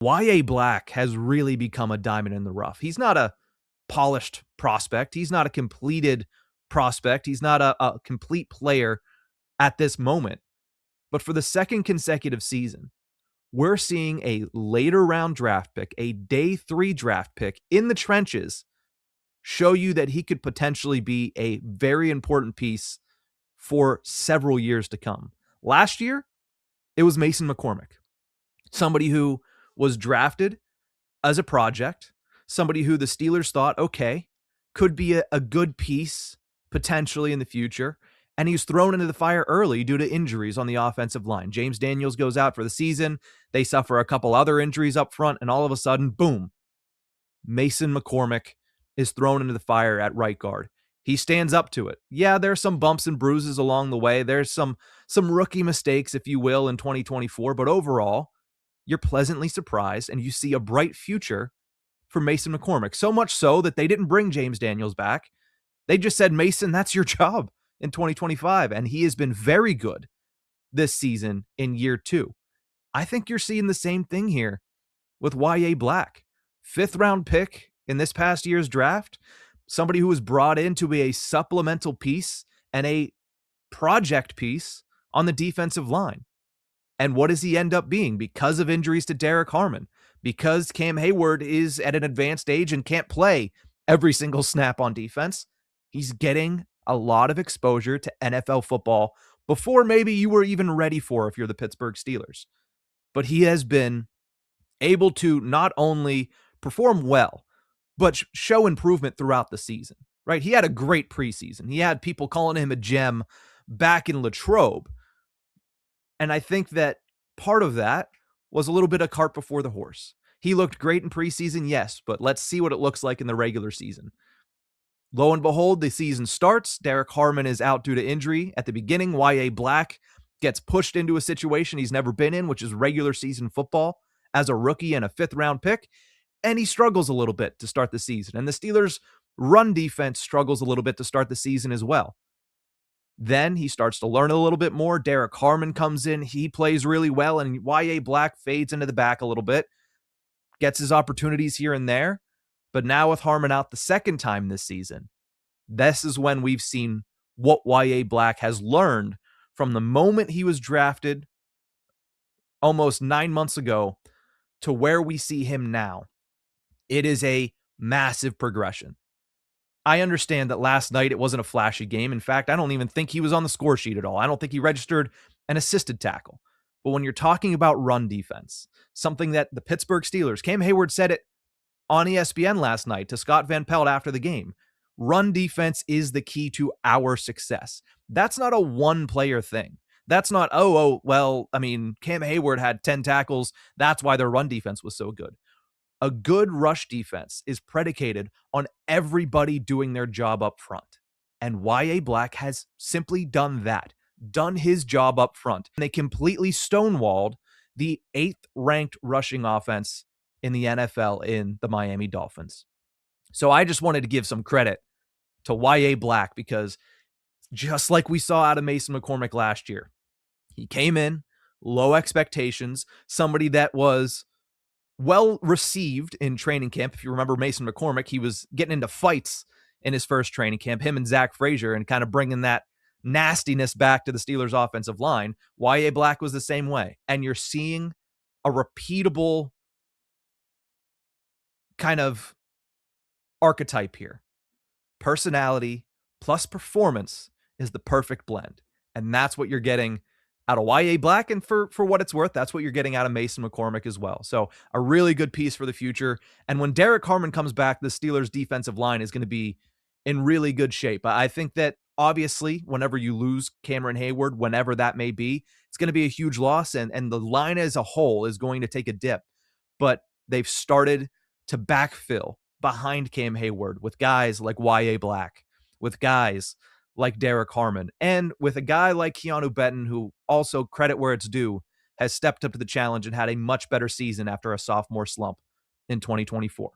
Yahya Black has really become a diamond in the rough. He's not a polished prospect. He's not a completed prospect. He's not a complete player at this moment. But for the second consecutive season, we're seeing a later round draft pick, a day 3 draft pick in the trenches, show you that he could potentially be a very important piece for several years to come. Last year, it was Mason McCormick, somebody who was drafted as a project, somebody who the Steelers thought, okay, could be a good piece potentially in the future. And he was thrown into the fire early due to injuries on the offensive line. James Daniels goes out for the season. They suffer a couple other injuries up front, and all of a sudden, boom, Mason McCormick is thrown into the fire at right guard. He stands up to it. Yeah, there's some bumps and bruises along the way. There's some rookie mistakes, if you will, in 2024. But overall, you're pleasantly surprised, and you see a bright future for Mason McCormick. So much so that they didn't bring James Daniels back. They just said, Mason, that's your job in 2025. And he has been very good this season in year 2. I think you're seeing the same thing here with Yahya Black. 5th round pick in this past year's draft. Somebody who was brought in to be a supplemental piece and a project piece on the defensive line. And what does he end up being? Because of injuries to Derrick Harmon, because Cam Hayward is at an advanced age and can't play every single snap on defense, he's getting a lot of exposure to NFL football before maybe you were even ready for if you're the Pittsburgh Steelers. But he has been able to not only perform well, but show improvement throughout the season, right? He had a great preseason. He had people calling him a gem back in Latrobe. And I think that part of that was a little bit of cart before the horse. He looked great in preseason, yes, but let's see what it looks like in the regular season. Lo and behold, the season starts. Derrick Harmon is out due to injury at the beginning. Yahya Black gets pushed into a situation he's never been in, which is regular season football as a rookie and a 5th round pick. And he struggles a little bit to start the season. And the Steelers' run defense struggles a little bit to start the season as well. Then he starts to learn a little bit more. Derrick Harmon comes in. He plays really well. And Yahya Black fades into the back a little bit. Gets his opportunities here and there. But now with Harmon out the second time this season, this is when we've seen what Yahya Black has learned from the moment he was drafted almost 9 months ago to where we see him now. It is a massive progression. I understand that last night it wasn't a flashy game. In fact, I don't even think he was on the score sheet at all. I don't think he registered an assisted tackle. But when you're talking about run defense, something that the Pittsburgh Steelers, Cam Hayward said it on ESPN last night to Scott Van Pelt after the game, run defense is the key to our success. That's not a one-player thing. That's not, Cam Hayward had 10 tackles. That's why their run defense was so good. A good rush defense is predicated on everybody doing their job up front. And Yahya Black has simply done that, done his job up front. And they completely stonewalled the 8th ranked rushing offense in the NFL in the Miami Dolphins. So I just wanted to give some credit to Yahya Black because just like we saw out of Mason McCormick last year, he came in, low expectations, somebody that was well received in training camp. If you remember Mason McCormick, he was getting into fights in his first training camp, him and Zach Frazier, and kind of bringing that nastiness back to the Steelers offensive line. Yahya Black was the same way. And you're seeing a repeatable kind of archetype here. Personality plus performance is the perfect blend. And that's what you're getting out of Yahya Black, and for what it's worth, that's what you're getting out of Mason McCormick as well. So a really good piece for the future. And when Derrick Harmon comes back, the Steelers' defensive line is going to be in really good shape. I think that obviously, whenever you lose Cameron Hayward, whenever that may be, it's going to be a huge loss, and the line as a whole is going to take a dip. But they've started to backfill behind Cam Hayward with guys like Yahya Black, with guys like Derrick Harmon, and with a guy like Keeanu Benton, who also, credit where it's due, has stepped up to the challenge and had a much better season after a sophomore slump in 2024.